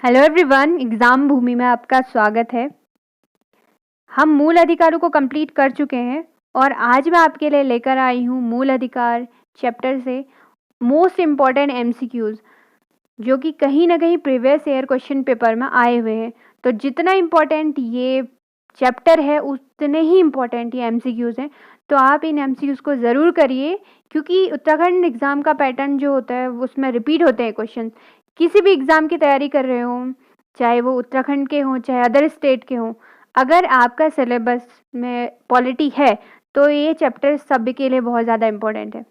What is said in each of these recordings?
Hello everyone, exam भूमि में आपका स्वागत है। हम मूल अधिकारों को कंप्लीट कर चुके हैं और आज मैं आपके लिए लेकर आई हूँ मूल अधिकार चैप्टर से मोस्ट इम्पॉर्टेंट एमसीक्यूज, जो कि कहीं ना कहीं प्रीवियस ईयर क्वेश्चन पेपर में आए हुए हैं। तो जितना इम्पोर्टेंट ये चैप्टर है उतने ही इम्पोर्टेंट ये एमसीक्यूज हैं। तो आप इन एमसीक्यूज को ज़रूर करिए, क्योंकि उत्तराखंड एग्ज़ाम का पैटर्न जो होता है उसमें रिपीट होते हैं क्वेश्चन। किसी भी एग्ज़ाम की तैयारी कर रहे हो, चाहे वो उत्तराखंड के हों चाहे अदर स्टेट के हों, अगर आपका सिलेबस में पॉलिटी है तो ये चैप्टर सब के लिए बहुत ज़्यादा इम्पोर्टेंट है।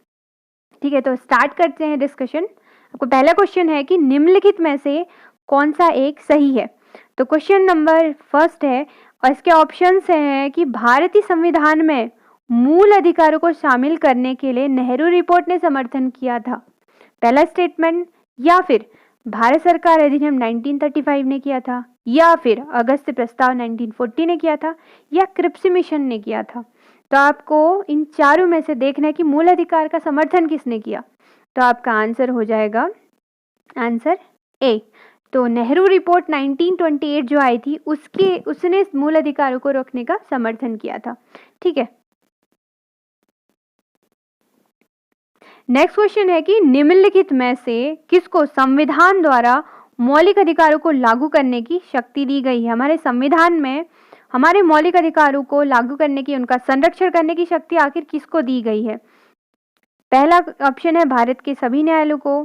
ठीक है, तो स्टार्ट करते हैं डिस्कशन। आपको पहला क्वेश्चन है कि निम्नलिखित में से कौन सा एक सही है। तो क्वेश्चन नंबर फर्स्ट है और इसके ऑप्शंस हैं कि भारतीय संविधान में मूल अधिकारों को शामिल करने के लिए नेहरू रिपोर्ट ने समर्थन किया था, पहला स्टेटमेंट, या फिर भारत सरकार अधिनियम 1935 ने किया था, या फिर अगस्त प्रस्ताव 1940 ने किया था, या क्रिप्स मिशन ने किया था। तो आपको इन चारों में से देखना है कि मूल अधिकार का समर्थन किसने किया। तो आपका आंसर हो जाएगा आंसर ए। तो नेहरू रिपोर्ट 1928 जो आई थी उसने मूल अधिकारों को रखने का समर्थन किया था। ठीक है, नेक्स्ट क्वेश्चन है कि निम्नलिखित में से किसको संविधान द्वारा मौलिक अधिकारों को लागू करने की शक्ति दी गई है। हमारे संविधान में हमारे मौलिक अधिकारों को लागू करने की, उनका संरक्षण करने की शक्ति आखिर किसको दी गई है। पहला ऑप्शन है भारत के सभी न्यायालयों को,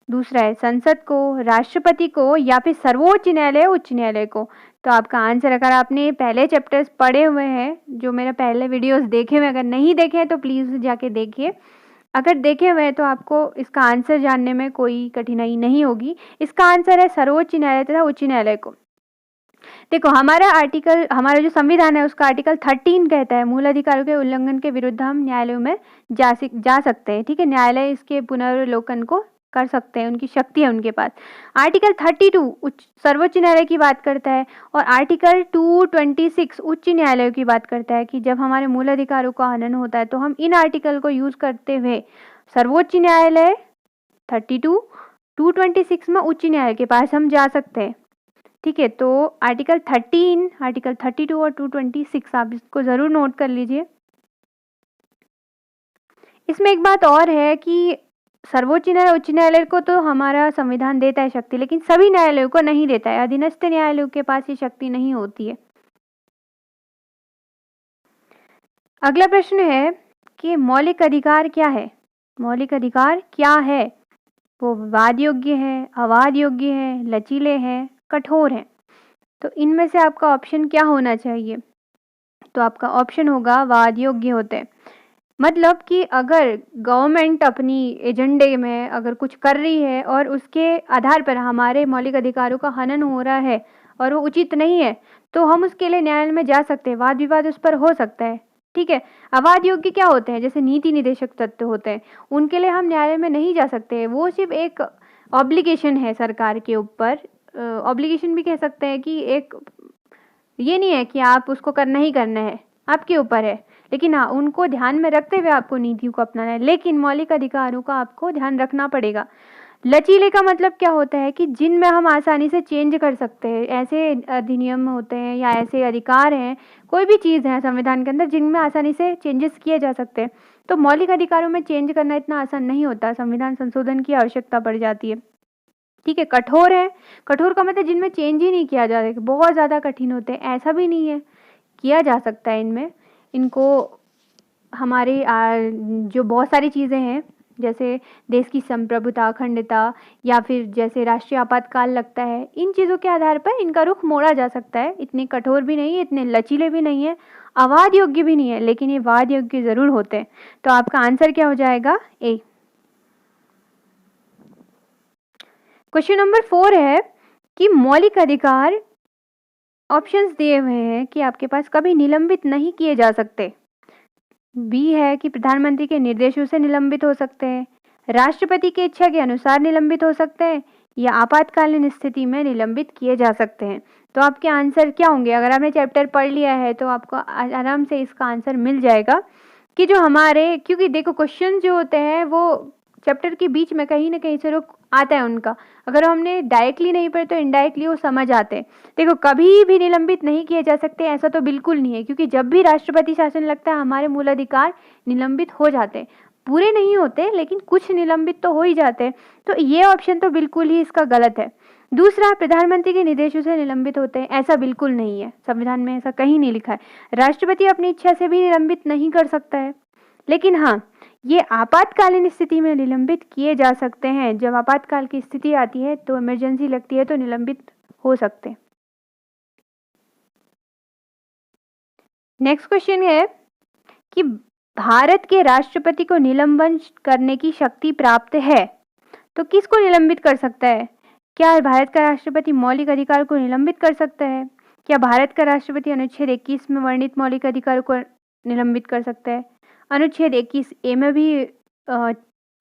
दूसरा है संसद को, राष्ट्रपति को, या फिर सर्वोच्च न्यायालय, उच्च न्यायालय को। तो आपका आंसर, अगर आपने पहले चैप्टर्स पढ़े हुए हैं, जो मेरा पहले वीडियोस देखे हुए, अगर नहीं देखे हैं तो प्लीज जाके देखिए। अगर देखे हुए हैं तो आपको इसका आंसर जानने में कोई कठिनाई नहीं होगी। इसका आंसर है सर्वोच्च न्यायालय तथा उच्च न्यायालय को। देखो, हमारा जो संविधान है उसका आर्टिकल 13 कहता है मूल अधिकारों के उल्लंघन के विरुद्ध हम न्यायालयों में जा सकते हैं। ठीक है, न्यायालय इसके पुनर्वलोकन को कर सकते हैं, उनकी शक्ति है उनके पास। आर्टिकल 32 सर्वोच्च न्यायालय की बात करता है और आर्टिकल 226 उच्च न्यायालय की बात करता है कि जब हमारे मूल अधिकारों का हनन होता है तो हम इन आर्टिकल को यूज करते हुए सर्वोच्च न्यायालय 32, 226 में उच्च न्यायालय के पास हम जा सकते हैं। ठीक है, तो आर्टिकल 13, आर्टिकल 32 और 226 आप इसको जरूर नोट कर लीजिए। इसमें एक बात और है कि सर्वोच्च न्यायालय, उच्च न्यायालय को तो हमारा संविधान देता है शक्ति, लेकिन सभी न्यायालयों को नहीं देता है। अधीनस्थ न्यायालयों के पास ये शक्ति नहीं होती है। अगला प्रश्न है कि मौलिक अधिकार क्या है। मौलिक अधिकार क्या है? वो वाद योग्य है, अवाद योग्य है, लचीले हैं, कठोर हैं। तो इनमें से आपका ऑप्शन क्या होना चाहिए? तो आपका ऑप्शन होगा वाद योग्य होते हैं। मतलब कि अगर गवर्नमेंट अपनी एजेंडे में अगर कुछ कर रही है और उसके आधार पर हमारे मौलिक अधिकारों का हनन हो रहा है और वो उचित नहीं है, तो हम उसके लिए न्यायालय में जा सकते हैं, वाद विवाद उस पर हो सकता है। ठीक है, अवाद योग्य क्या होते हैं? जैसे नीति निदेशक तत्व होते हैं, उनके लिए हम न्यायालय में नहीं जा सकते। वो सिर्फ एक ऑब्लिगेशन है सरकार के ऊपर। ऑब्लिगेशन भी कह सकते हैं कि एक, ये नहीं है कि आप उसको करना ही करना है, आपके ऊपर है, लेकिन हाँ, उनको ध्यान में रखते हुए आपको नीतियों को अपनाना है, लेकिन मौलिक अधिकारों का आपको ध्यान रखना पड़ेगा। लचीले का मतलब क्या होता है कि जिनमें हम आसानी से चेंज कर सकते हैं। ऐसे अधिनियम होते हैं या ऐसे अधिकार हैं, कोई भी चीज़ है संविधान के अंदर जिनमें आसानी से चेंजेस किए जा सकते हैं। तो मौलिक अधिकारों में चेंज करना इतना आसान नहीं होता, संविधान संशोधन की आवश्यकता पड़ जाती है। ठीक है, कठोर है, कठोर का मतलब जिनमें चेंज ही नहीं किया जा रहा है, बहुत ज़्यादा कठिन होते हैं, ऐसा भी नहीं है, किया जा सकता है इनमें। इनको हमारे जो बहुत सारी चीज़ें हैं, जैसे देश की संप्रभुता, अखंडता, या फिर जैसे राष्ट्रीय आपातकाल लगता है, इन चीज़ों के आधार पर इनका रुख मोड़ा जा सकता है। इतने कठोर भी नहीं है, इतने लचीले भी नहीं है, अवाद योग्य भी नहीं है, लेकिन ये वाद योग्य जरूर होते हैं। तो आपका आंसर क्या हो जाएगा? ए। क्वेश्चन नंबर 4 है कि मौलिक अधिकार ऑप्शंस दिए हुए हैं कि आपके पास कभी निलंबित नहीं किए जा सकते। बी है कि प्रधानमंत्री के निर्देशों से निलंबित हो सकते हैं, राष्ट्रपति की इच्छा के अनुसार निलंबित हो सकते हैं, या आपातकालीन स्थिति में निलंबित किए जा सकते हैं। तो आपके आंसर क्या होंगे? अगर आपने चैप्टर पढ़ लिया है तो आपको आराम से इसका आंसर मिल जाएगा कि जो हमारे, क्योंकि देखो क्वेश्चन जो होते हैं वो चैप्टर के बीच में कहीं ना कहीं से लोग आता है उनका। अगर हमने डायरेक्टली नहीं पढ़े तो इनडायरेक्टली वो समझ आते हैं। देखो, कभी भी निलंबित नहीं किए जा सकते ऐसा तो बिल्कुल नहीं है, क्योंकि जब भी राष्ट्रपति शासन लगता है हमारे मूल अधिकार निलंबित हो जाते हैं। पूरे नहीं होते लेकिन कुछ निलंबित तो हो ही जाते हैं। तो ये ऑप्शन तो बिल्कुल ही इसका गलत है। दूसरा, प्रधानमंत्री के निर्देशों से निलंबित होते हैं, ऐसा बिल्कुल नहीं है, संविधान में ऐसा कहीं नहीं लिखा है। राष्ट्रपति अपनी इच्छा से भी निलंबित नहीं कर सकता है, लेकिन हाँ, ये आपातकालीन स्थिति में निलंबित किए जा सकते हैं। जब आपातकाल की स्थिति आती है तो इमरजेंसी लगती है तो निलंबित हो सकते हैं। नेक्स्ट क्वेश्चन है कि भारत के राष्ट्रपति को निलंबन करने की शक्ति प्राप्त है, तो किसको निलंबित कर सकता है? क्या भारत का राष्ट्रपति मौलिक अधिकार को निलंबित कर सकता है? क्या भारत का राष्ट्रपति अनुच्छेद 21 में वर्णित मौलिक अधिकार को निलंबित कर सकता है? अनुच्छेद 21A में भी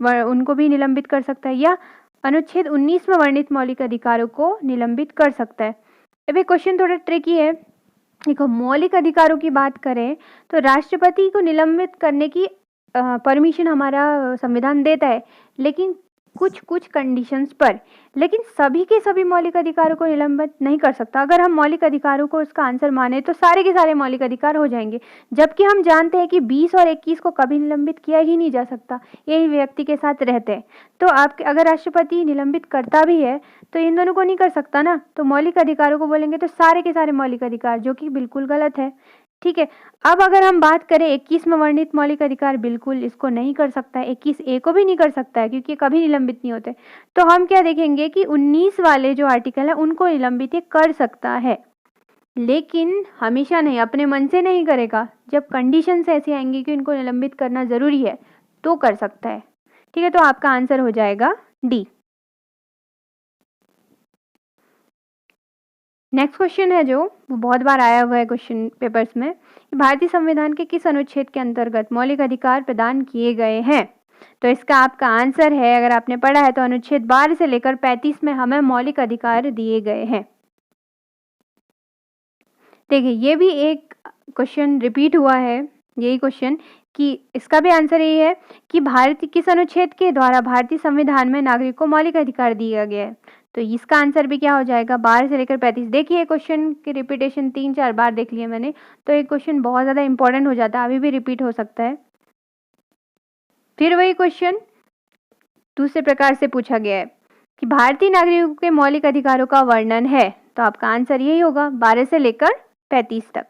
उनको भी निलंबित कर सकता है, या अनुच्छेद 19 में वर्णित मौलिक अधिकारों को निलंबित कर सकता है? अब ये क्वेश्चन थोड़ा ट्रिकी है। देखो, मौलिक अधिकारों की बात करें तो राष्ट्रपति को निलंबित करने की परमिशन हमारा संविधान देता है, लेकिन कुछ कुछ कंडीशंस पर। लेकिन सभी के सभी मौलिक अधिकारों को निलंबित नहीं कर सकता। अगर हम मौलिक अधिकारों को उसका आंसर माने तो सारे के सारे मौलिक अधिकार हो जाएंगे, जबकि हम जानते हैं कि 20 और 21 को कभी निलंबित किया ही नहीं जा सकता, यही व्यक्ति के साथ रहते हैं। तो आप अगर राष्ट्रपति निलंबित करता भी है तो इन दोनों को नहीं कर सकता ना, तो मौलिक अधिकारों को बोलेंगे तो सारे के सारे मौलिक अधिकार, जो कि बिल्कुल गलत है। ठीक है, अब अगर हम बात करें 21 में वर्णित मौलिक अधिकार, बिल्कुल इसको नहीं कर सकता है। 21A को भी नहीं कर सकता है क्योंकि कभी निलंबित नहीं होते। तो हम क्या देखेंगे कि 19 वाले जो आर्टिकल है उनको निलंबित ये कर सकता है, लेकिन हमेशा नहीं, अपने मन से नहीं करेगा। जब कंडीशंस ऐसी आएंगी कि इनको निलंबित करना जरूरी है तो कर सकता है। ठीक है, तो आपका आंसर हो जाएगा डी। नेक्स्ट क्वेश्चन है जो वो बहुत बार आया हुआ है क्वेश्चन पेपर्स में, भारतीय संविधान के किस अनुच्छेद के अंतर्गत मौलिक अधिकार प्रदान किए गए हैं? तो इसका आपका आंसर है, अगर आपने पढ़ा है तो अनुच्छेद 12 से लेकर 35 में हमें मौलिक अधिकार दिए गए हैं। देखिए, ये भी एक क्वेश्चन रिपीट हुआ है, यही क्वेश्चन, कि इसका भी आंसर यही है कि भारतीय किस अनुच्छेद के द्वारा भारतीय संविधान में नागरिक को मौलिक अधिकार दिया गया है। तो इसका आंसर भी क्या हो जाएगा, 12 से लेकर 35। देखिए, क्वेश्चन की रिपीटेशन 3-4 बार देख लिया मैंने, तो एक क्वेश्चन बहुत ज़्यादा इंपॉर्टेंट हो जाता है, अभी भी रिपीट हो सकता है। फिर वही क्वेश्चन दूसरे प्रकार से पूछा गया है कि भारतीय नागरिकों के मौलिक अधिकारों का वर्णन है, तो आपका आंसर यही होगा 12 से लेकर 35 तक।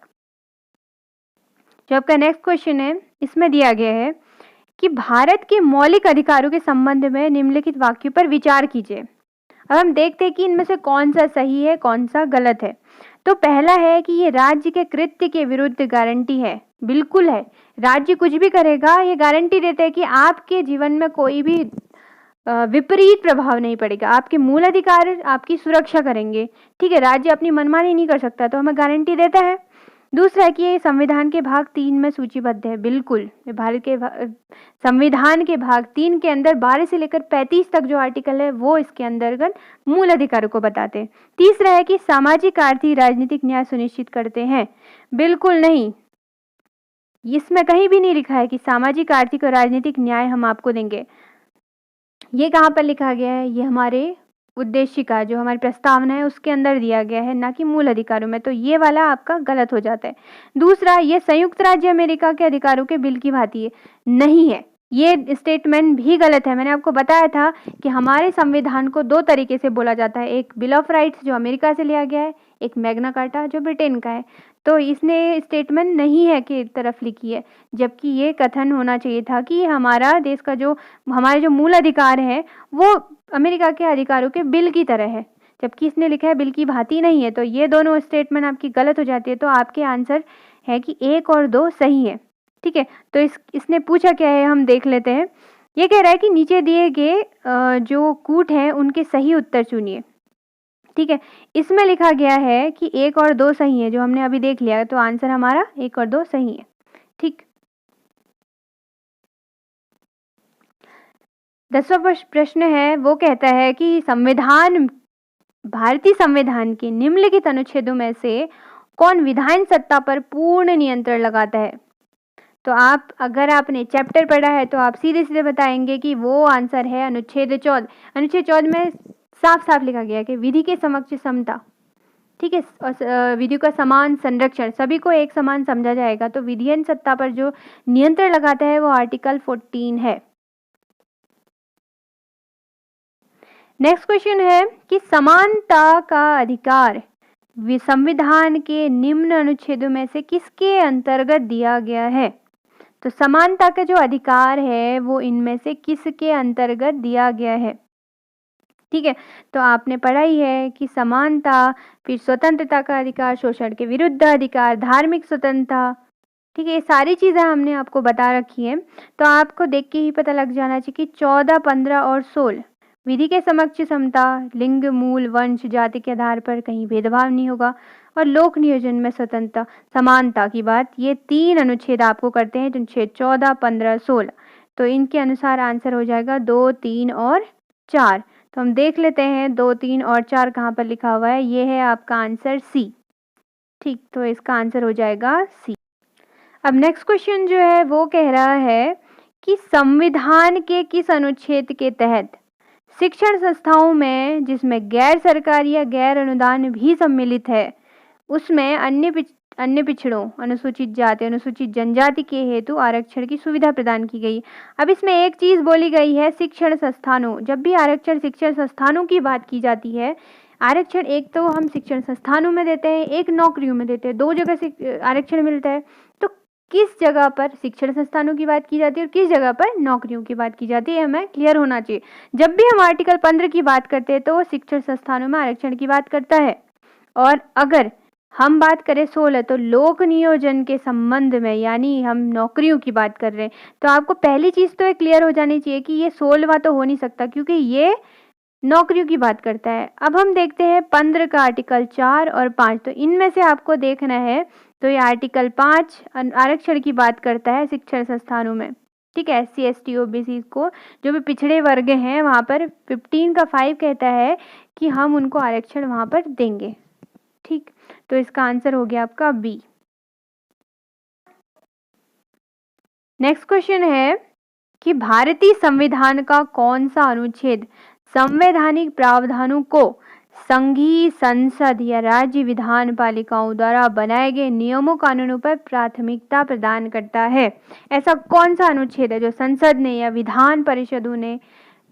जो आपका नेक्स्ट क्वेश्चन है, इसमें दिया गया है कि भारत के मौलिक अधिकारों के संबंध में निम्नलिखित वाक्यों पर विचार कीजिए। अब हम देखते हैं कि इनमें से कौन सा सही है, कौन सा गलत है। तो पहला है कि ये राज्य के कृत्य के विरुद्ध गारंटी है। बिल्कुल है, राज्य कुछ भी करेगा ये गारंटी देते हैं कि आपके जीवन में कोई भी विपरीत प्रभाव नहीं पड़ेगा, आपके मूल अधिकार आपकी सुरक्षा करेंगे। ठीक है, राज्य अपनी मनमानी नहीं कर सकता, तो हमें गारंटी देता है। दूसरा है कि ये संविधान के भाग 3 में सूचीबद्ध है। बिल्कुल, भारत के संविधान के भाग 3 के अंदर 12 से लेकर 35 तक जो आर्टिकल है वो इसके अंतर्गत मूल अधिकारों को बताते हैं। तीसरा है कि सामाजिक, आर्थिक, राजनीतिक न्याय सुनिश्चित करते हैं। बिल्कुल नहीं, इसमें कहीं भी नहीं लिखा है कि सामाजिक, आर्थिक और राजनीतिक न्याय हम आपको देंगे। ये कहाँ पर लिखा गया है, ये हमारे उद्देश्य का जो हमारी प्रस्तावना है उसके अंदर दिया गया है, ना कि मूल अधिकारों में। तो ये वाला आपका गलत हो जाता है। दूसरा, ये संयुक्त राज्य अमेरिका के अधिकारों के बिल की भांति नहीं है, ये स्टेटमेंट भी गलत है। मैंने आपको बताया था कि हमारे संविधान को 2 तरीके से बोला जाता है, एक बिल ऑफ राइट्स जो अमेरिका से लिया गया है, एक मैग्ना कार्टा जो ब्रिटेन का है। तो इसने स्टेटमेंट नहीं है कि एक तरफ लिखी है, जबकि ये कथन होना चाहिए था कि हमारा देश का जो हमारे जो मूल अधिकार है वो अमेरिका के अधिकारों के बिल की तरह है, जबकि इसने लिखा है बिल की भांति नहीं है। तो ये दोनों स्टेटमेंट आपकी गलत हो जाती है। तो आपके आंसर है कि 1 और 2 सही है। ठीक है, तो इसने पूछा क्या है हम देख लेते हैं। ये कह रहा है कि नीचे दिए गए जो कूट हैं उनके सही उत्तर चुनिए। ठीक है, इसमें लिखा गया है कि 1 और 2 सही है, जो हमने अभी देख लिया, तो आंसर हमारा 1 और 2 सही है। ठीक, 10वां प्रश्न है, वो कहता है कि भारतीय संविधान के निम्नलिखित अनुच्छेदों में से कौन विधान सत्ता पर पूर्ण नियंत्रण लगाता है? तो आप अगर आपने चैप्टर पढ़ा है तो आप सीधे सीधे बताएंगे कि वो आंसर है अनुच्छेद 14। अनुच्छेद 14 में साफ साफ लिखा गया है कि विधि के समक्ष समता, ठीक है, और विधि का समान संरक्षण, सभी को एक समान समझा जाएगा। तो विधियन सत्ता पर जो नियंत्रण लगाता है वो आर्टिकल 14 है। नेक्स्ट क्वेश्चन है कि समानता का अधिकार संविधान के निम्न अनुच्छेदों में से किसके अंतर्गत दिया गया है? तो समानता का जो अधिकार है वो इनमें से किसके अंतर्गत दिया गया है? ठीक है, तो आपने पढ़ा ही है कि समानता, फिर स्वतंत्रता का अधिकार, शोषण के विरुद्ध अधिकार, धार्मिक स्वतंत्रता, ठीक है, ये सारी चीजें हमने आपको बता रखी है। तो आपको देख के ही पता लग जाना चाहिए कि 14, 15 और 16 विधि के समक्ष समता, लिंग, मूल, वंश, जाति के आधार पर कहीं भेदभाव नहीं होगा, और लोक नियोजन में स्वतंत्रता, समानता की बात, ये 3 अनुच्छेद आपको करते हैं, अनुच्छेद 14, 15, 16। तो इनके अनुसार आंसर हो जाएगा 2, 3 और 4। तो हम देख लेते हैं 2, 3 और 4 कहाँ पर लिखा हुआ है। ये है आपका आंसर सी। ठीक, तो इसका आंसर हो जाएगा सी। अब नेक्स्ट क्वेश्चन जो है वो कह रहा है कि संविधान के किस अनुच्छेद के तहत शिक्षण संस्थाओं में, जिसमें गैर सरकारी या गैर अनुदान भी सम्मिलित है, उसमें अन्य पिछड़ों, अनुसूचित जाति, अनुसूचित जनजाति के हेतु आरक्षण की सुविधा प्रदान की गई। अब इसमें एक चीज बोली गई है, शिक्षण संस्थानों। जब भी आरक्षण शिक्षण संस्थानों की बात की जाती है, आरक्षण एक तो हम शिक्षण संस्थानों में देते हैं, एक नौकरियों में देते हैं, 2 जगह से आरक्षण मिलता है। तो किस जगह पर शिक्षण संस्थानों की बात की जाती है और किस जगह पर नौकरियों की बात की जाती है, हमें क्लियर होना चाहिए। जब भी हम आर्टिकल 15 की बात करते हैं तो वो शिक्षण संस्थानों में आरक्षण की बात करता है, और अगर हम बात करें 16 तो लोक नियोजन के संबंध में, यानी हम नौकरियों की बात कर रहे हैं। तो आपको पहली चीज तो ये क्लियर हो जानी चाहिए कि ये 16वां तो हो नहीं सकता, क्योंकि ये नौकरियों की बात करता है। अब हम देखते हैं 15 का आर्टिकल 4 और 5। तो इनमें से आपको देखना है, तो ये आर्टिकल 5 आरक्षण की बात करता है शिक्षण संस्थानों में, ठीक है, SC, ST, OBC को, जो भी पिछड़े वर्ग हैं वहां पर 15 का 5 कहता है कि हम उनको आरक्षण वहां पर देंगे। ठीक, तो इसका आंसर हो गया आपका बी। नेक्स्ट क्वेश्चन है कि भारतीय संविधान का कौन सा अनुच्छेद संवैधानिक प्रावधानों को संघीय संसद या राज्य विधान पालिकाओं द्वारा बनाए गए नियमों कानूनों पर प्राथमिकता प्रदान करता है? ऐसा कौन सा अनुच्छेद है जो संसद ने या विधान परिषदों ने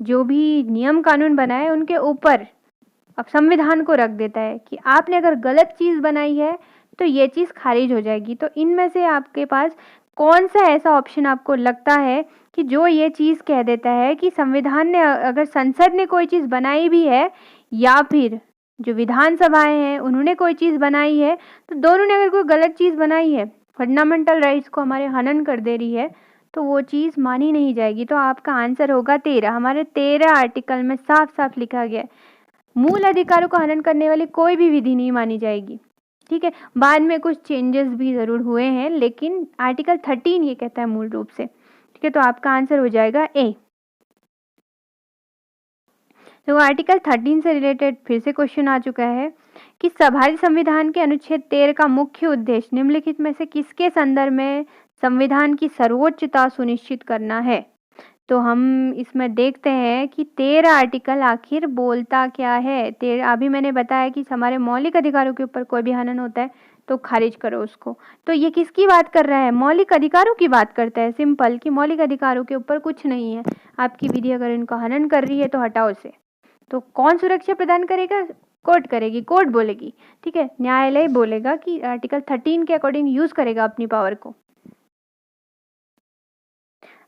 जो भी नियम कानून बनाए उनके ऊपर अब संविधान को रख देता है कि आपने अगर गलत चीज बनाई है तो ये चीज खारिज हो जाएगी? तो इनमें से आपके पास कौन सा ऐसा ऑप्शन आपको लगता है कि जो ये चीज कह देता है कि संविधान ने, अगर संसद ने कोई चीज बनाई भी है या फिर जो विधानसभाएं हैं उन्होंने कोई चीज बनाई है, तो दोनों ने अगर कोई गलत चीज बनाई है, फंडामेंटल राइट्स को हमारे हनन कर दे रही है, तो वो चीज मानी नहीं जाएगी। तो आपका आंसर होगा 13। हमारे 13 आर्टिकल में साफ साफ लिखा गया है, मूल अधिकारों को हनन करने वाली कोई भी विधि नहीं मानी जाएगी। ठीक है, बाद में कुछ चेंजेस भी जरूर हुए हैं, लेकिन आर्टिकल 13 ये कहता है मूल रूप से। ठीक है, तो आपका आंसर हो जाएगा ए। तो आर्टिकल 13 से रिलेटेड फिर से क्वेश्चन आ चुका है कि भारतीय संविधान के अनुच्छेद 13 का मुख्य उद्देश्य निम्नलिखित में से किसके संदर्भ में संविधान की सर्वोच्चता सुनिश्चित करना है? तो हम इसमें देखते हैं कि 13 आर्टिकल आखिर बोलता क्या है। 13 अभी मैंने बताया कि हमारे मौलिक अधिकारों के ऊपर कोई भी हनन होता है तो खारिज करो उसको। तो ये किसकी बात कर रहा है? मौलिक अधिकारों की बात करता है, सिंपल, कि मौलिक अधिकारों के ऊपर कुछ नहीं है, आपकी विधि अगर इनको हनन कर रही है तो हटाओ उसे। तो कौन सुरक्षा प्रदान करेगा? कोर्ट करेगी, कोर्ट बोलेगी, ठीक है, न्यायालय बोलेगा कि आर्टिकल 13 के अकॉर्डिंग यूज करेगा अपनी पावर को।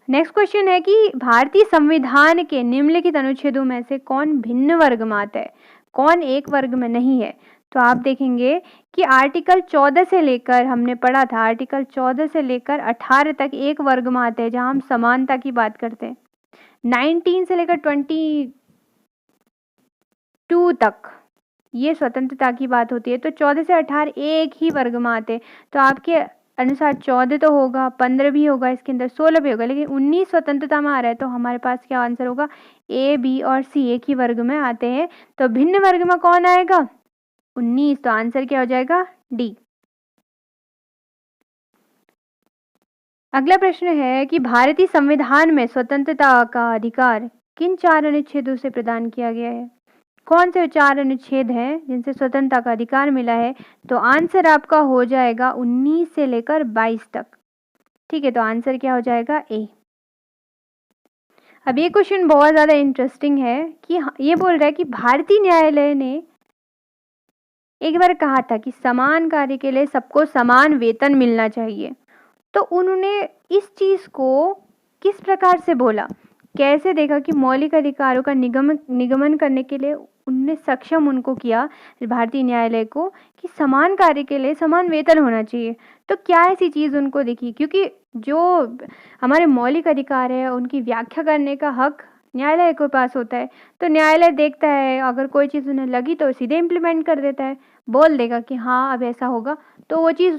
नेक्स्ट क्वेश्चन है कि भारतीय संविधान के निम्नलिखित अनुच्छेदों में से कौन भिन्न वर्ग में आता है, कौन एक वर्ग में नहीं है? तो आप देखेंगे कि आर्टिकल 14 से लेकर, हमने पढ़ा था, आर्टिकल 14 से लेकर 18 तक एक वर्ग में आते हैं जहां हम समानता की बात करते हैं। 19 से लेकर 22 तक ये स्वतंत्रता की बात होती है। तो 14 से 18 एक ही वर्ग में आते हैं। तो आपके अनुसार 14 तो होगा, 15 भी होगा, इसके अंदर 16 भी होगा, लेकिन 19 स्वतंत्रता में आ रहा है। तो हमारे पास क्या आंसर होगा? ए, बी और सी एक ही वर्ग में आते हैं। तो भिन्न वर्ग में कौन आएगा? 19। तो आंसर क्या हो जाएगा? डी। अगला प्रश्न है कि भारतीय संविधान में स्वतंत्रता का अधिकार किन 4 अनुच्छेदों से प्रदान किया गया है? कौन से 4 अनुच्छेद हैं जिनसे स्वतंत्रता का अधिकार मिला है? तो आंसर आपका हो जाएगा 19 से लेकर 22 तक। ठीक है, तो आंसर क्या हो जाएगा? ए। अब ये क्वेश्चन बहुत ज़्यादा इंटरेस्टिंग है कि ये बोल रहा है कि भारतीय न्यायालय ने एक बार कहा था कि समान कार्य के लिए सबको समान वेतन मिलना चाहिए। तो उन्होंने इस चीज़ को किस प्रकार से बोला, कैसे देखा कि मौलिक अधिकारों का निगमन करने के लिए उनने सक्षम उनको किया भारतीय न्यायालय को कि समान कार्य के लिए समान वेतन होना चाहिए। तो क्या ऐसी चीज़ उनको दिखी, क्योंकि जो हमारे मौलिक अधिकार है उनकी व्याख्या करने का हक न्यायालय के पास होता है। तो न्यायालय देखता है, अगर कोई चीज़ उन्हें लगी तो सीधे इम्प्लीमेंट कर देता है, बोल देगा कि हाँ अब ऐसा होगा, तो वो चीज़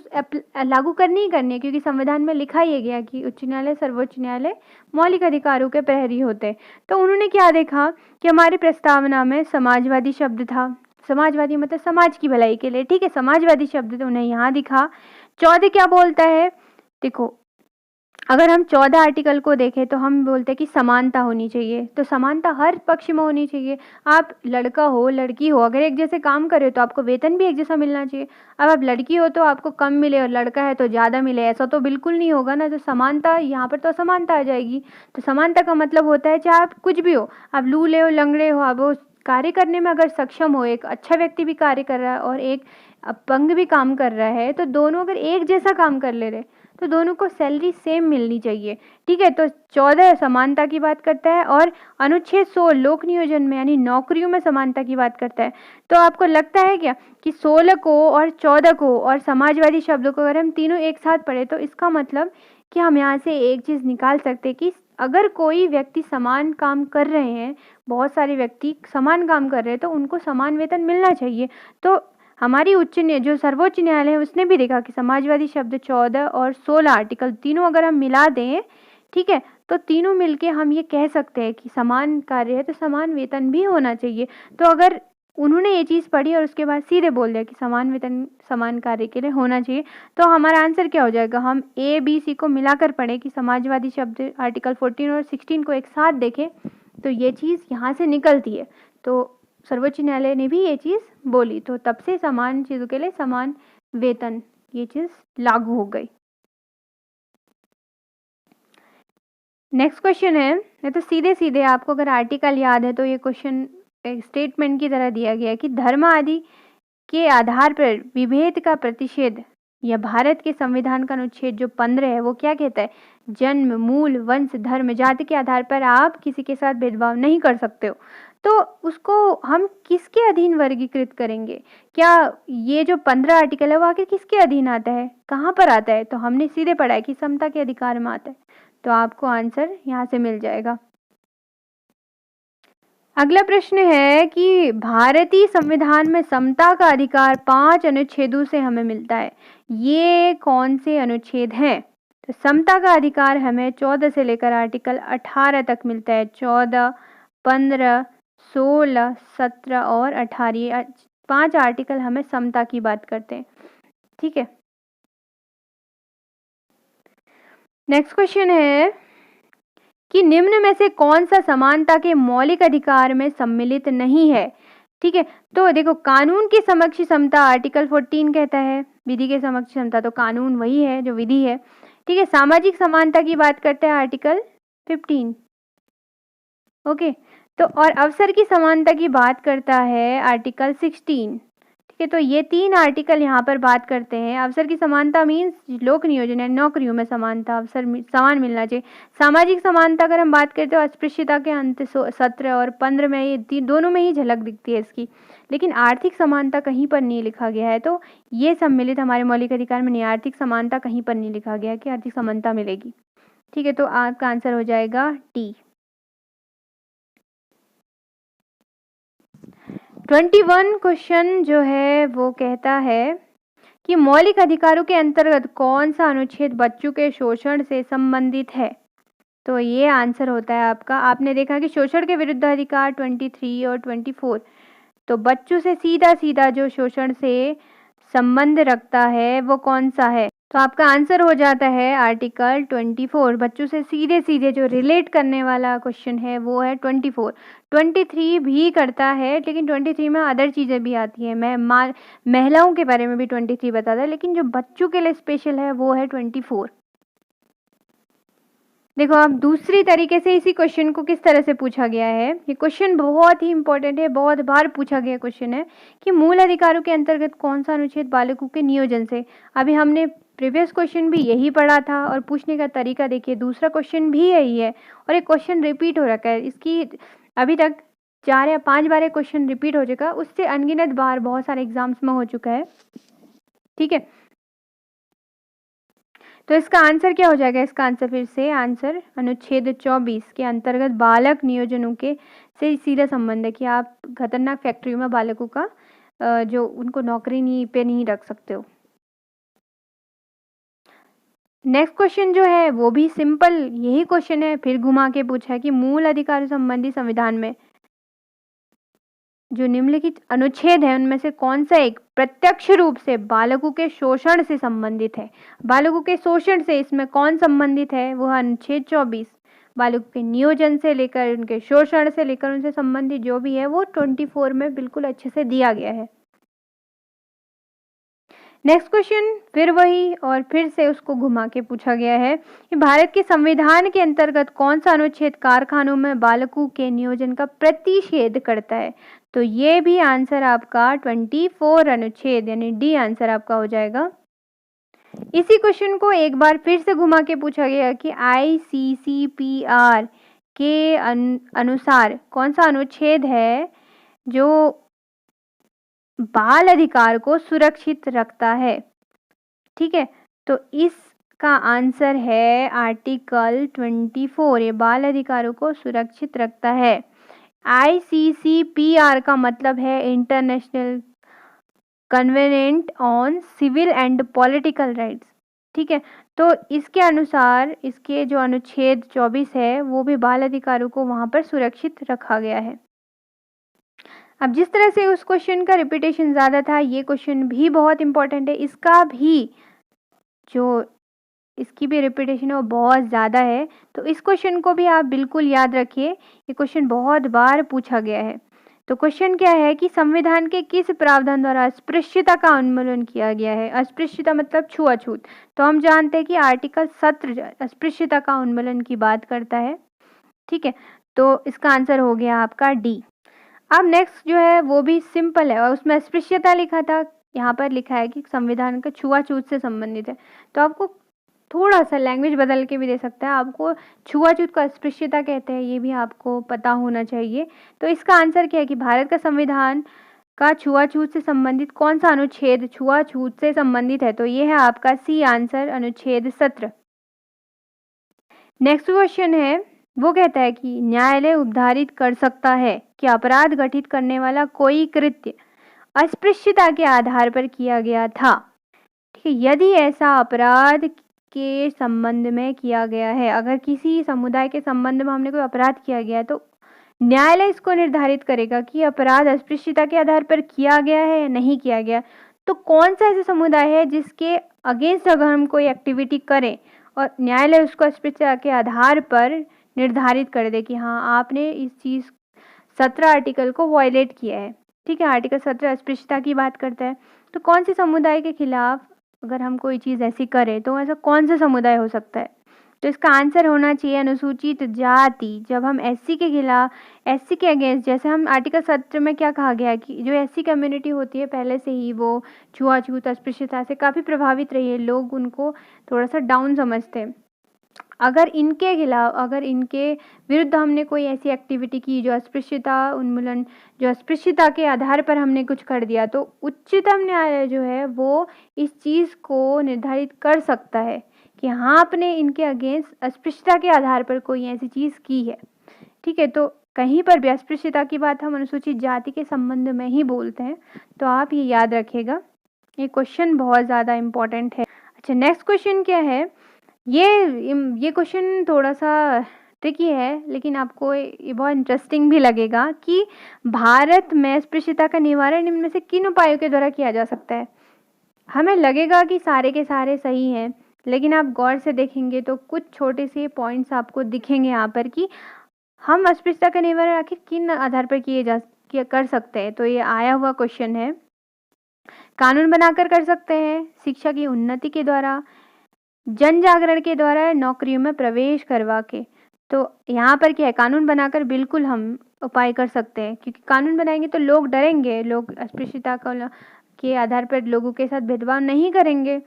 लागू करनी ही करनी है, क्योंकि संविधान में लिखा ही गया कि उच्च न्यायालय सर्वोच्च न्यायालय मौलिक अधिकारों के प्रहरी होते हैं। तो उन्होंने क्या देखा कि हमारी प्रस्तावना में समाजवादी शब्द था, समाजवादी मतलब समाज की भलाई के लिए, ठीक है, समाजवादी शब्द तो उन्हें यहाँ दिखा। 14 क्या बोलता है, देखो अगर हम 14 आर्टिकल को देखें तो हम बोलते हैं कि समानता होनी चाहिए। तो समानता हर पक्ष में होनी चाहिए। आप लड़का हो लड़की हो, अगर एक जैसे काम कर रहे हो तो आपको वेतन भी एक जैसा मिलना चाहिए। अब आप लड़की हो तो आपको कम मिले और लड़का है तो ज़्यादा मिले, ऐसा तो बिल्कुल नहीं होगा ना। तो समानता यहाँ पर तो असमानता आ जाएगी। तो समानता का मतलब होता है चाहे आप कुछ भी हो, आप लूले हो लंगड़े हो, आप वो कार्य करने में अगर सक्षम हो, एक अच्छा व्यक्ति भी कार्य कर रहा है और एक अपंग भी काम कर रहा है, तो दोनों अगर एक जैसा काम कर ले रहे तो दोनों को सैलरी सेम मिलनी चाहिए। ठीक है, तो 14 समानता की बात करता है और अनुच्छेद 16 लोक नियोजन में यानी नौकरियों में समानता की बात करता है। तो आपको लगता है क्या कि 16 को और 14 को और समाजवादी शब्दों को अगर हम तीनों एक साथ पढ़े तो इसका मतलब कि हम यहाँ से एक चीज़ निकाल सकते हैं कि अगर कोई व्यक्ति समान काम कर रहे हैं, बहुत सारे व्यक्ति समान काम कर रहे हैं, तो उनको समान वेतन मिलना चाहिए। तो हमारी जो सर्वोच्च न्यायालय है उसने भी देखा कि समाजवादी शब्द 14 और 16 आर्टिकल तीनों अगर हम मिला दें, ठीक है, तो तीनों मिलके हम ये कह सकते हैं कि समान कार्य है तो समान वेतन भी होना चाहिए। तो अगर उन्होंने ये चीज़ पढ़ी और उसके बाद सीधे बोल दिया कि समान वेतन समान कार्य के लिए होना चाहिए, तो हमारा आंसर क्या हो जाएगा? हम ए बी सी को मिलाकर पढ़ें कि समाजवादी शब्द आर्टिकल 14 और 16 को एक साथ देखें तो ये चीज़ यहाँ से निकलती है। तो सर्वोच्च न्यायालय ने भी ये चीज़ बोली, तो तब से समान चीज़ों के लिए समान वेतन ये चीज़ लागू हो गई। नेक्स्ट क्वेश्चन है, ये तो सीधे सीधे आपको अगर आर्टिकल याद है तो ये क्वेश्चन एक स्टेटमेंट की तरह दिया गया है कि धर्म आदि के आधार पर विभेद का प्रतिषेध या भारत के संविधान का अनुच्छेद जो 15 है वो क्या कहता है? जन्म, मूल, वंश, धर्म, जाति के आधार पर आप किसी के साथ भेदभाव नहीं कर सकते हो। तो उसको हम किसके अधीन वर्गीकृत करेंगे? क्या ये जो 15 आर्टिकल है वो आखिर किसके अधीन आता है, कहाँ पर आता है? तो हमने सीधे पढ़ा है कि समता के अधिकार में आता है। तो आपको आंसर यहाँ से मिल जाएगा। अगला प्रश्न है कि भारतीय संविधान में समता का अधिकार 5 अनुच्छेदों से हमें मिलता है। ये कौन से अनुच्छेद हैं? तो समता का अधिकार हमें 14 से लेकर आर्टिकल 18 तक मिलता है। 14, 15, 16, 17 और 18 5 आर्टिकल हमें समता की बात करते हैं। ठीक है, नेक्स्ट क्वेश्चन है कि निम्न में से कौन सा समानता के मौलिक अधिकार में सम्मिलित नहीं है? ठीक है, तो देखो कानून के समक्ष समता आर्टिकल 14 कहता है, विधि के समक्ष समता तो कानून वही है जो विधि है। ठीक है, सामाजिक समानता की बात करते हैं आर्टिकल 15। ओके, तो और अवसर की समानता की बात करता है आर्टिकल 16। ठीक है, तो ये 3 आर्टिकल यहाँ पर बात करते हैं। अवसर की समानता मीन्स लोक नियोजन है, नौकरियों में समानता, अवसर समान मिलना चाहिए। सामाजिक समानता अगर हम बात करते हो अस्पृश्यता के अंत 17 और 15 में ये दोनों में ही झलक दिखती है इसकी। लेकिन आर्थिक समानता कहीं पर नहीं लिखा गया है, तो ये सम्मिलित हमारे मौलिक अधिकार में नहीं। आर्थिक समानता कहीं पर नहीं लिखा गया है कि आर्थिक समानता मिलेगी। ठीक है, तो आपका आंसर हो जाएगा टी। 21 क्वेश्चन जो है वो कहता है कि मौलिक अधिकारों के अंतर्गत कौन सा अनुच्छेद बच्चों के शोषण से संबंधित है? तो ये आंसर होता है आपका, आपने देखा कि शोषण के विरुद्ध अधिकार 23 और 24। तो बच्चों से सीधा सीधा जो शोषण से संबंध रखता है वो कौन सा है? तो आपका आंसर हो जाता है आर्टिकल 24। बच्चों से सीधे सीधे जो रिलेट करने वाला क्वेश्चन है वो है 24। 23 भी करता है, लेकिन 23 में अदर चीज़ें भी आती हैं। मैं महिलाओं के बारे में भी 23 बताता है, लेकिन जो बच्चों के लिए स्पेशल है वो है 24। देखो आप दूसरी तरीके से इसी क्वेश्चन को किस तरह से पूछा गया है। ये क्वेश्चन बहुत ही इंपॉर्टेंट है, बहुत बार पूछा गया क्वेश्चन है कि मूल अधिकारों के अंतर्गत कौन सा अनुच्छेद बालकों के नियोजन से। अभी हमने प्रीवियस क्वेश्चन भी यही पढ़ा था और पूछने का तरीका देखिए, दूसरा क्वेश्चन भी यही है और एक क्वेश्चन रिपीट हो रखा है। इसकी अभी तक 4 या 5 बार क्वेश्चन रिपीट हो चुका है, उससे अनगिनत बार बहुत सारे एग्जाम्स में हो चुका है। ठीक है, तो इसका आंसर क्या हो जाएगा? इसका आंसर फिर से आंसर अनुच्छेद 24 के अंतर्गत बालक नियोजनों के से सीधा संबंध है कि आप खतरनाक फैक्ट्रियों में बालकों का जो उनको नौकरी नहीं रख सकते हो। नेक्स्ट क्वेश्चन जो है वो भी सिंपल यही क्वेश्चन है, फिर घुमा के पूछा है कि मूल अधिकार संबंधी संविधान में जो निम्नलिखित अनुच्छेद है उनमें से कौन सा एक प्रत्यक्ष रूप से बालकों के शोषण से संबंधित है। बालकों के शोषण से इसमें कौन संबंधित है? वो अनुच्छेद 24। बालकों के नियोजन से लेकर उनके शोषण से लेकर उनसे संबंधित जो भी है वो 24 में बिल्कुल अच्छे से दिया गया है। नेक्स्ट क्वेश्चन फिर वही और फिर से उसको घुमा के पूछा गया है कि भारत के संविधान के अंतर्गत कौन सा अनुच्छेद कारखानों में बालकों के नियोजन का प्रतिषेध करता है। तो ये भी आंसर आपका 24 अनुच्छेद यानी डी आंसर आपका हो जाएगा। इसी क्वेश्चन को एक बार फिर से घुमा के पूछा गया कि ICCPR के अनुसार कौन सा अनुच्छेद है जो बाल अधिकार को सुरक्षित रखता है। ठीक है, तो इसका आंसर है आर्टिकल 24। ये बाल अधिकारों को सुरक्षित रखता है। ICCPR का मतलब है international convent on civil and political rights. ठीक है, तो इसके अनुसार इसके जो अनुच्छेद 24 है वो भी बाल अधिकारों को वहां पर सुरक्षित रखा गया है। अब जिस तरह से उस क्वेश्चन का रिपीटेशन ज़्यादा था, ये क्वेश्चन भी बहुत इंपॉर्टेंट है। इसका भी जो इसकी भी रिपीटेशन है वो बहुत ज़्यादा है, तो इस क्वेश्चन को भी आप बिल्कुल याद रखिए। ये क्वेश्चन बहुत बार पूछा गया है। तो क्वेश्चन क्या है कि संविधान के किस प्रावधान द्वारा अस्पृश्यता का उन्मूलन किया गया है। अस्पृश्यता मतलब छुआछूत, तो हम जानते हैं कि आर्टिकल 17 अस्पृश्यता का उन्मूलन की बात करता है। ठीक है, तो इसका आंसर हो गया आपका डी। अब नेक्स्ट जो है वो भी सिंपल है और उसमें अस्पृश्यता लिखा था, यहाँ पर लिखा है कि संविधान का छुआछूत से संबंधित है। तो आपको थोड़ा सा लैंग्वेज बदल के भी दे सकता है। आपको छुआछूत को अस्पृश्यता कहते हैं, ये भी आपको पता होना चाहिए। तो इसका आंसर क्या है कि भारत का संविधान का छुआछूत से संबंधित कौन सा अनुच्छेद छुआछूत से संबंधित है। तो ये है आपका सी आंसर, अनुच्छेद 17। नेक्स्ट क्वेश्चन है वो कहता है कि न्यायालय उपधारित कर सकता है कि अपराध घटित करने वाला कोई कृत्य अस्पृश्यता के आधार पर किया गया था। ठीक है, यदि ऐसा अपराध के संबंध में किया गया है, अगर किसी समुदाय के संबंध में हमने कोई अपराध किया गया है तो न्यायालय इसको निर्धारित करेगा कि अपराध अस्पृश्यता के आधार पर किया गया है या नहीं किया गया। तो कौन सा ऐसा समुदाय है जिसके अगेंस्ट अगर हम कोई एक्टिविटी करें और न्यायालय उसको अस्पृश्यता के आधार पर निर्धारित कर दे कि हाँ आपने इस चीज़ 17 आर्टिकल को वायलेट किया है। ठीक है, आर्टिकल 17 अस्पृश्यता की बात करता है। तो कौन से समुदाय के खिलाफ अगर हम कोई चीज़ ऐसी करें तो ऐसा कौन सा समुदाय हो सकता है। तो इसका आंसर होना चाहिए अनुसूचित जाति। जब हम एससी के खिलाफ, एससी के अगेंस्ट, जैसे हम आर्टिकल 17 में क्या कहा गया कि जो एससी कम्युनिटी होती है पहले से ही वो छुआछूत अस्पृश्यता से काफ़ी प्रभावित रही है, लोग उनको थोड़ा सा डाउन समझते हैं। अगर इनके खिलाफ, अगर इनके विरुद्ध हमने कोई ऐसी एक्टिविटी की जो अस्पृश्यता उन्मूलन, जो अस्पृश्यता के आधार पर हमने कुछ कर दिया, तो उच्चतम न्यायालय जो है वो इस चीज़ को निर्धारित कर सकता है कि हाँ आपने इनके अगेंस्ट अस्पृश्यता के आधार पर कोई ऐसी चीज़ की है। ठीक है, तो कहीं पर भी अस्पृश्यता की बात हम अनुसूचित जाति के संबंध में ही बोलते हैं, तो आप ये याद रखिएगा। ये क्वेश्चन बहुत ज़्यादा इम्पोर्टेंट है। अच्छा, नेक्स्ट क्वेश्चन क्या है, ये क्वेश्चन थोड़ा सा ट्रिकी है लेकिन आपको ये बहुत इंटरेस्टिंग भी लगेगा कि भारत में अस्पृश्यता का निवारण इनमें से किन उपायों के द्वारा किया जा सकता है। हमें लगेगा कि सारे के सारे सही हैं, लेकिन आप गौर से देखेंगे तो कुछ छोटे से पॉइंट्स आपको दिखेंगे यहाँ पर कि हम अस्पृश्यता का निवारण आखिर किन आधार पर कर सकते हैं। तो ये आया हुआ क्वेश्चन है। कानून बनाकर कर सकते हैं, शिक्षा की उन्नति के द्वारा, जन जागरण के द्वारा, नौकरियों में प्रवेश करवा के। तो यहाँ पर क्या है, कानून बनाकर बिल्कुल हम उपाय कर सकते हैं, क्योंकि कानून बनाएंगे तो लोग डरेंगे, लोग अस्पृश्यता के आधार पर लोगों के साथ भेदभाव नहीं करेंगे।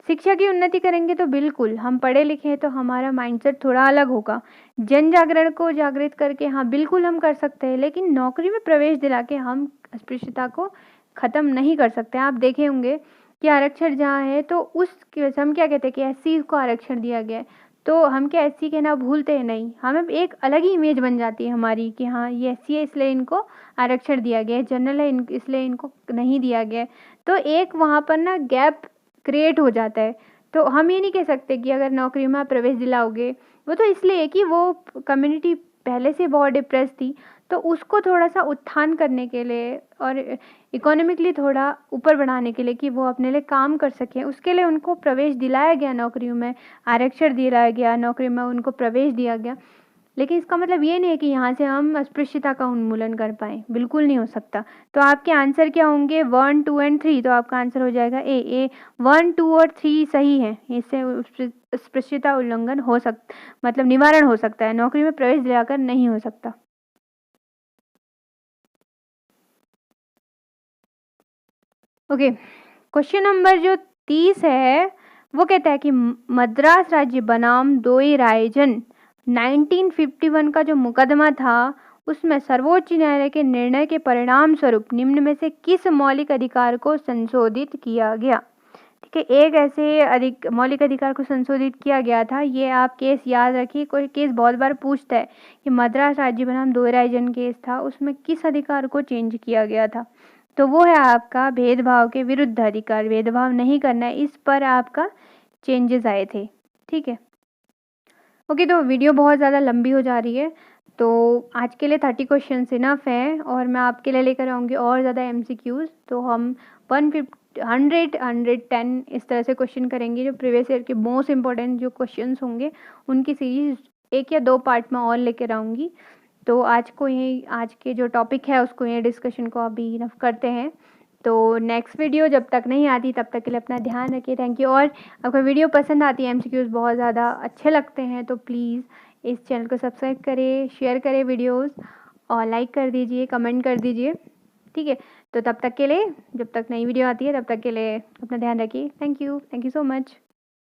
शिक्षा की उन्नति करेंगे तो बिल्कुल, हम पढ़े लिखे हैं तो हमारा माइंडसेट थोड़ा अलग होगा। जन जागरण को जागृत करके हाँ बिल्कुल हम कर सकते हैं, लेकिन नौकरी में प्रवेश दिला के हम अस्पृश्यता को ख़त्म नहीं कर सकते। आप देखे होंगे कि आरक्षण जहाँ है तो हम क्या कहते हैं कि एससी को आरक्षण दिया गया है, तो हम क्या एससी कहना भूलते हैं नहीं, हमें एक अलग ही इमेज बन जाती है हमारी कि हाँ ये एससी है इसलिए इनको आरक्षण दिया गया है, जनरल है इसलिए इनको नहीं दिया गया है। तो एक वहाँ पर ना गैप क्रिएट हो जाता है। तो हम ये नहीं कह सकते कि अगर नौकरी में प्रवेश दिलाओगे, वो तो इसलिए कि वो कम्युनिटी पहले से बहुत डिप्रेस थी, तो उसको थोड़ा सा उत्थान करने के लिए और इकोनॉमिकली थोड़ा ऊपर बढ़ाने के लिए कि वो अपने लिए काम कर सकें, उसके लिए उनको प्रवेश दिलाया गया, नौकरियों में आरक्षण दिलाया गया, नौकरी में उनको प्रवेश दिया गया। लेकिन इसका मतलब ये नहीं है कि यहाँ से हम अस्पृश्यता का उन्मूलन कर पाएँ, बिल्कुल नहीं हो सकता। तो आपके आंसर क्या होंगे 1, 2 एंड 3, तो आपका आंसर हो जाएगा ए 1, 2 और 3 सही है। इससे अस्पृश्यता उल्लंघन हो मतलब निवारण हो सकता है, नौकरी में प्रवेश दिलाकर नहीं हो सकता। ओके, क्वेश्चन नंबर जो 30 है वो कहता है कि मद्रास राज्य बनाम दोई रायजन 1951 का जो मुकदमा था उसमें सर्वोच्च न्यायालय के निर्णय के परिणाम स्वरूप निम्न में से किस मौलिक अधिकार को संशोधित किया गया। ठीक है, एक ऐसे मौलिक अधिकार को संशोधित किया गया था। ये आप केस याद रखिए, कोई केस बहुत बार पूछता है कि मद्रास राज्य बनाम दोई रायजन केस था, उसमें किस अधिकार को चेंज किया गया था। तो वो है आपका भेदभाव के विरुद्ध अधिकार, भेदभाव नहीं करना है, इस पर आपका चेंजेस आए थे। ठीक है, ओके। तो वीडियो बहुत ज़्यादा लंबी हो जा रही है, तो आज के लिए 30 क्वेश्चन इनफ है और मैं आपके लिए लेकर आऊँगी और ज़्यादा MCQs। तो हम 110 इस तरह से क्वेश्चन करेंगे, जो प्रीवियस ईयर के मोस्ट इंपॉर्टेंट जो क्वेश्चन होंगे उनकी सीरीज 1 या 2 पार्ट में और लेकर आऊँगी। तो आज के जो टॉपिक है उसको ये डिस्कशन को अभी इनफ करते हैं। तो नेक्स्ट वीडियो जब तक नहीं आती तब तक के लिए अपना ध्यान रखिए। Thank you. और अगर वीडियो पसंद आती है, MCQs बहुत ज़्यादा अच्छे लगते हैं, तो प्लीज़ इस चैनल को सब्सक्राइब करें, शेयर करें वीडियोस और लाइक कर दीजिए, कमेंट कर दीजिए। ठीक है, तो तब तक के लिए, जब तक नई वीडियो आती है तब तक के लिए अपना ध्यान रखिए। Thank you so much.